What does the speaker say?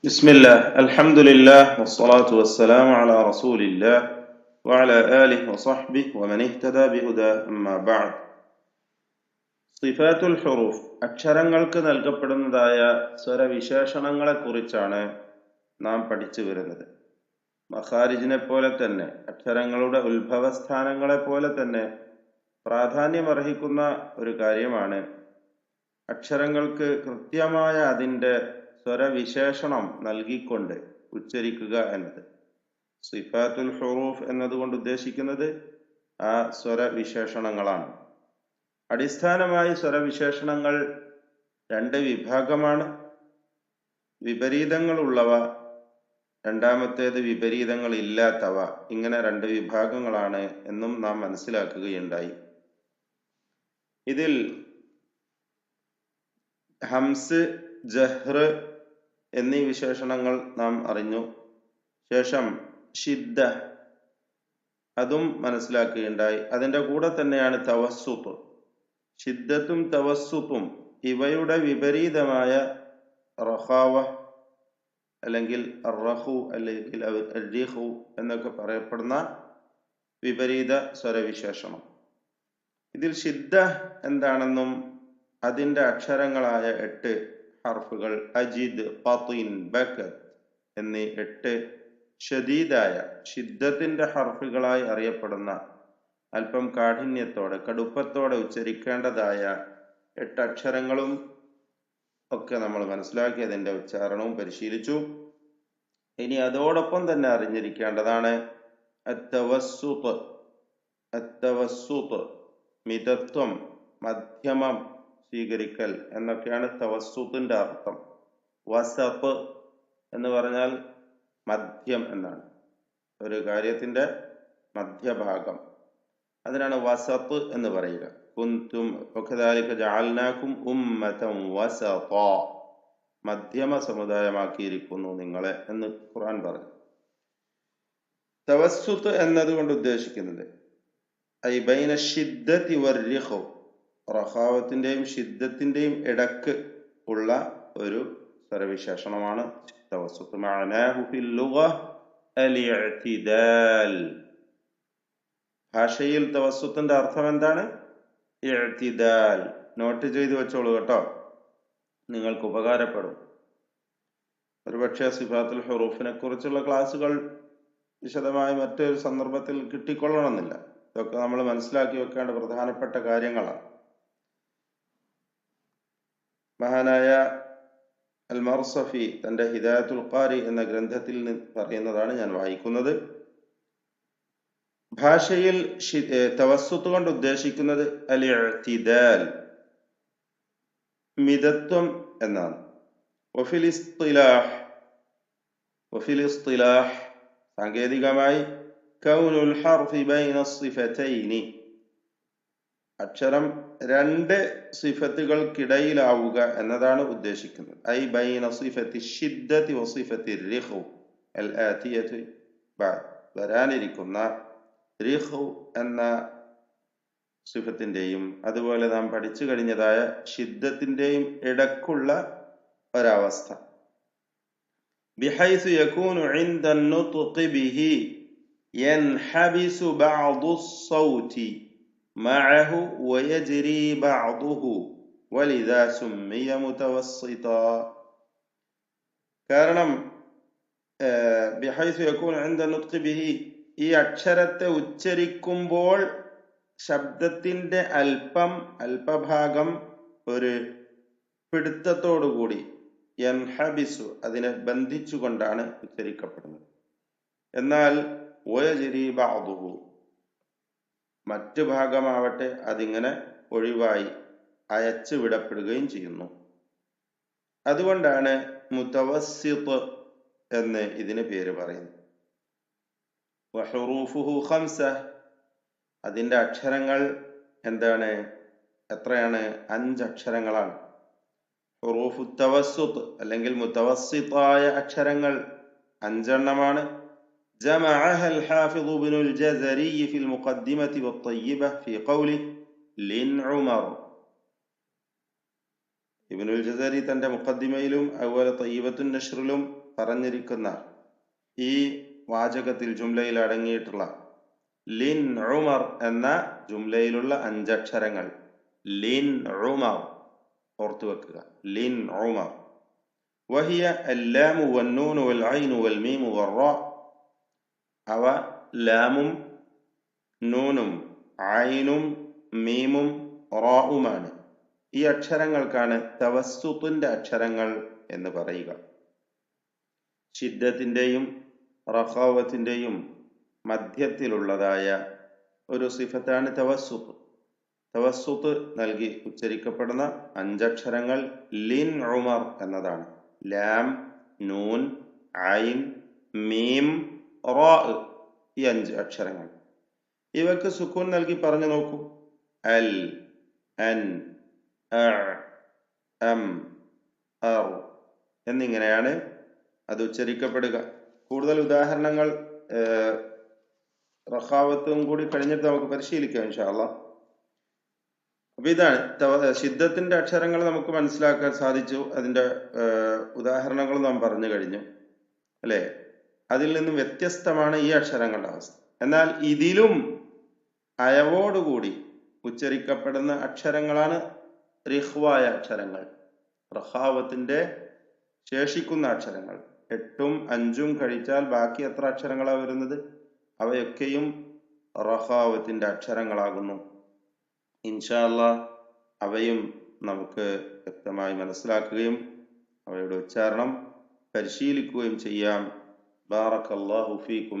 بسم الله الحمد لله والصلاة والسلام على رسول الله وعلى آله وصحبه ومن اهتدى بهدى أما بعد സിഫാത്തുൽ ഹുറൂഫ് അക്ഷരങ്ങൾക്ക് നൽകപ്പെടുന്നതായ സ്വരവിശേഷണങ്ങളെ കുറിച്ചാണ് നാം പഠിച്ചു വരുന്നത്. മഖാരിജിനെ പോലെ തന്നെ അക്ഷരങ്ങളുടെ ഉത്ഭവസ്ഥാനങ്ങളെ പോലെ തന്നെ പ്രാധാന്യമർഹിക്കുന്ന ഒരു കാര്യമാണ് അക്ഷരങ്ങൾക്ക് കൃത്യമായ അതിൻ്റെ സ്വരവിശേഷണം നൽകിക്കൊണ്ട് ഉച്ചരിക്കുക എന്നത്. സിഫാത്തുൽ ഹുറൂഫ് എന്നതുകൊണ്ട് ഉദ്ദേശിക്കുന്നത് ആ സ്വരവിശേഷണങ്ങളാണ്. അടിസ്ഥാനമായി സ്വരവിശേഷണങ്ങൾ രണ്ട് വിഭാഗമാണ്. വിപരീതങ്ങളുള്ളവ, രണ്ടാമത്തേത് വിപരീതങ്ങൾ ഇല്ലാത്തവ. ഇങ്ങനെ രണ്ട് വിഭാഗങ്ങളാണ് എന്നും നാം മനസ്സിലാക്കുകയുണ്ടായി. ഇതിൽ ഹംസ്, ജഹ്ർ എന്നീ വിശേഷണങ്ങൾ നാം അറിഞ്ഞു. ശേഷം ഷിദ്ദ, അതും മനസ്സിലാക്കുകയുണ്ടായി. അതിൻ്റെ കൂടെ തന്നെയാണ് തവസ്സുത്ത്. ഷിദ്ദത്തും തവസ്സുത്തും ഇവയുടെ വിപരീതമായ റഖാവ അല്ലെങ്കിൽ അർറഖു അല്ലെങ്കിൽ അർരിഖു എന്നൊക്കെ പറയപ്പെടുന്ന വിപരീത സ്വരവിശേഷണം. ഇതിൽ ഷിദ്ദ എന്താണെന്നും അതിൻ്റെ അക്ഷരങ്ങളായ 8 ഹർഫുകൾ അജിദ്, ഖതിൻ, ബകത് എന്നീ 8 ഷദീദായ ഷിദ്ദത്തിന്റെ ഹർഫുകളായി അറിയപ്പെടുന്ന അല്പം കാഠിന്യത്തോടെ കടുപ്പത്തോടെ ഉച്ചരിക്കേണ്ടതായ 8 അക്ഷരങ്ങളും ഒക്കെ നമ്മൾ മനസ്സിലാക്കി അതിൻ്റെ ഉച്ചാരണവും പരിശീലിച്ചു. ഇനി അതോടൊപ്പം തന്നെ അറിഞ്ഞിരിക്കേണ്ടതാണ് അത്തവസ്സുത്ത്. അത്തവസ്സുത്ത് മിതത്വം, മധ്യമം സ്വീകരിക്കൽ എന്നൊക്കെയാണ് തവസ്സുത്തിന്റെ അർത്ഥം. വസത്ത് എന്ന് പറഞ്ഞാൽ മധ്യം എന്നാണ്, ഒരു കാര്യത്തിന്റെ മധ്യഭാഗം. അതിനാണ് വസത്ത് എന്ന് പറയുക. കുന്തും വകദാലിക ജഅൽനാകും ഉമ്മതൻ വസതാ, മധ്യമ സമുദായമാക്കിയിരിക്കുന്നു നിങ്ങളെ എന്ന് ഖുർആൻ പറഞ്ഞു. തവസ്സുത്ത് എന്നതുകൊണ്ട് ഉദ്ദേശിക്കുന്നത് ഐ ബൈന ഷിദ്ദതി വർ-റിഖ്, റഖാവത്തിന്റെയും ഷിദ്ദത്തിന്റെയും ഇടക്ക് ഉള്ള ഒരു സ്വരവിശേഷണമാണ് തവസ്സുത്ത്. മഅനാഹു ഫിൽ ലുഗ അൽ-ഇഅ്തിദാൽ. ഭാഷയിൽ തവസ്സുത്തിന്റെ അർത്ഥം എന്താണ്? ഇഅ്തിദാൽ. നോട്ട് ചെയ്ത് വെച്ചോളൂ കേട്ടോ, നിങ്ങൾക്ക് ഉപകാരപ്പെടും. ഒരുപക്ഷെ സിഫാത്തുൽ ഹുറൂഫിനെ കുറിച്ചുള്ള ക്ലാസ്സുകൾ വിശദമായി മറ്റൊരു സന്ദർഭത്തിൽ കിട്ടിക്കൊള്ളണമെന്നില്ല. ഇതൊക്കെ നമ്മൾ മനസ്സിലാക്കി വെക്കേണ്ട പ്രധാനപ്പെട്ട കാര്യങ്ങളാണ്. മഹാനായ അൽ മർസഫി തന്റെ ഹിദായത്തുൽ ഖാരി എന്ന ഗ്രന്ഥത്തിൽ പറയുന്നതാണ് ഞാൻ വായിക്കുന്നത്. ഭാഷയിൽ തവസ്സുത്ത് കൊണ്ട് ഉദ്ദേശിക്കുന്നത് അൽ-ഇഅ്തിദാൽ, മിതത്വം എന്നാണ്. വഫിൽ ഇസ്തിലാഹ് സാങ്കേതികമായി കൗനുൽ ഹർഫി ബൈന സിഫതൈനി, അക്ഷരം 2 സിഫത്തുകൾക്കിടയിലാവുക എന്നതാണ് ഉദ്ദേശിക്കുന്നത്. ഐ ബൈന സിഫത്തി ഷിദ്ദതി വസിഫത്തി റിഖ് അൽ ആതിയതി ബഅദ്, വരാനിരിക്കുന്ന റിഖ് എന്ന സിഫത്തിന്റെയും അതുപോലെ നാം പഠിച്ചു കഴിഞ്ഞതായ ഷിദ്ദത്തിന്റെയും ഇടക്കുള്ള ഒരവസ്ഥ. ബിഹൈസു യകൂനു ഇൻദ അൻ-നുത്ഖി ബിഹി യൻഹബിസു ബഅദു الصൗതി മഅഹു വയജ്രി ബഅദുഹു വലിദാ സുമ്മിയ മുതവസ്സിതാ. കാരണം ബിഹൈസു യകൂനു ഇൻദ അൻ-നുത്ഖി ബിഹി, ഈ അക്ഷരത്തെ ഉച്ചരിക്കുമ്പോൾ ശബ്ദത്തിന്റെ അല്പഭാഗം ഒരു പിടുത്തത്തോടുകൂടി യൻഹബിസു, അതിനെ ബന്ധിച്ചുകൊണ്ടാണ് ഉച്ചരിക്കപ്പെടുന്നത്. എന്നാൽ വയജ്രി ബഅദുഹു, മറ്റു ഭാഗമാവട്ടെ അതിങ്ങനെ ഒഴിവായി അയച്ചു വിടപ്പെടുകയും ചെയ്യുന്നു. അതുകൊണ്ടാണ് മുതവസ്സിത്ത് എന്ന് ഇതിന് പേര് പറയുന്നത്. വഹുറൂഫുഹു ഖംസ, അതിൻ്റെ അക്ഷരങ്ങൾ എന്താണ്, എത്രയാണ്? 5 അക്ഷരങ്ങളാണ്. ഹുറൂഫു തവസ്സുത്ത് അല്ലെങ്കിൽ മുതവസ്സിത്തായ അക്ഷരങ്ങൾ 5 എണ്ണമാണ്. جمعها الحافظ ابن الجزري في المقدمة والطيبة في قوله لن عمر. ഇബ്നുൽ ജസരി തന്റെ മുഖദ്ദിമയിലും അതുപോലെ തയ്യിബത്തുൻ നഷ്റിലും പറഞ്ഞിരിക്കുന്ന ഈ വാചകത്തിൽ ജുംലയിൽ അടങ്ങിയിട്ടുള്ള ലിൻ ഉമർ എന്ന ജുംലയിലുള്ള 5 അക്ഷരങ്ങൾ ലിൻ ഉമർ ഓർത്തു വെക്കുക. ലിൻ ഉമർ വഹിയ അല്ലാമു വന്നൂനു വൽ ഐനു വൽ മീമു വറാ. അവ ലാമും നൂനും ഐനും മീമും റാഉമാണ്. ഈ അക്ഷരങ്ങൾക്കാണ് തവസ്സുത്തിന്റെ അക്ഷരങ്ങൾ എന്ന് പറയുക. ഷിദ്ദത്തിന്റെയും റഖാവത്തിന്റെയും മധ്യത്തിലുള്ളതായ ഒരു സിഫത്താണ് തവസ്സുത്ത്. തവസ്സുത്ത് നൽകി ഉച്ചരിക്കപ്പെടുന്ന 5 അക്ഷരങ്ങൾ ലിൻ ഉമർ എന്നതാണ്. ലാം, നൂൻ, ഐൻ, മീം, റാ. ഈ 5 അക്ഷരങ്ങൾ. ഇവക്ക് സുക്കൂൻ നൽകി പറഞ്ഞു നോക്കൂ. അൽ, അൻ, അ, അം, അർ എന്നിങ്ങനെയാണ് അത് ഉച്ചരിക്കപ്പെടുക. കൂടുതൽ ഉദാഹരണങ്ങൾ റഖാവത്തും കൂടി കഴിഞ്ഞിട്ട് നമുക്ക് പരിശീലിക്കാം ഇൻഷാ അല്ലാഹ്. അപ്പൊ ഇതാണ് ഷിദ്ദത്തിന്റെ അക്ഷരങ്ങൾ നമുക്ക് മനസ്സിലാക്കാൻ സാധിച്ചു. അതിന്റെ ഉദാഹരണങ്ങൾ നാം പറഞ്ഞു കഴിഞ്ഞു അല്ലെ. അതിൽ നിന്നും വ്യത്യസ്തമാണ് ഈ അക്ഷരങ്ങളുടെ അവസ്ഥ. എന്നാൽ ഇതിലും അയവോടുകൂടി ഉച്ചരിക്കപ്പെടുന്ന അക്ഷരങ്ങളാണ് റിഖ്വായ അക്ഷരങ്ങൾ, റഖാവത്തിന്റെ ശേഷിക്കുന്ന അക്ഷരങ്ങൾ. 8ഉം 5ഉം കഴിച്ചാൽ ബാക്കി എത്ര അക്ഷരങ്ങളാണ് വരുന്നത്? അവയൊക്കെയും റഖാവത്തിന്റെ അക്ഷരങ്ങളാകുന്നു. ഇൻഷാ അല്ലാഹ് അവയും നമുക്ക് വ്യക്തമായി മനസ്സിലാക്കുകയും അവയുടെ ഉച്ചാരണം പരിശീലിക്കുകയും ചെയ്യാം. ബാറക്കല്ലാഹു ഫീക്കും.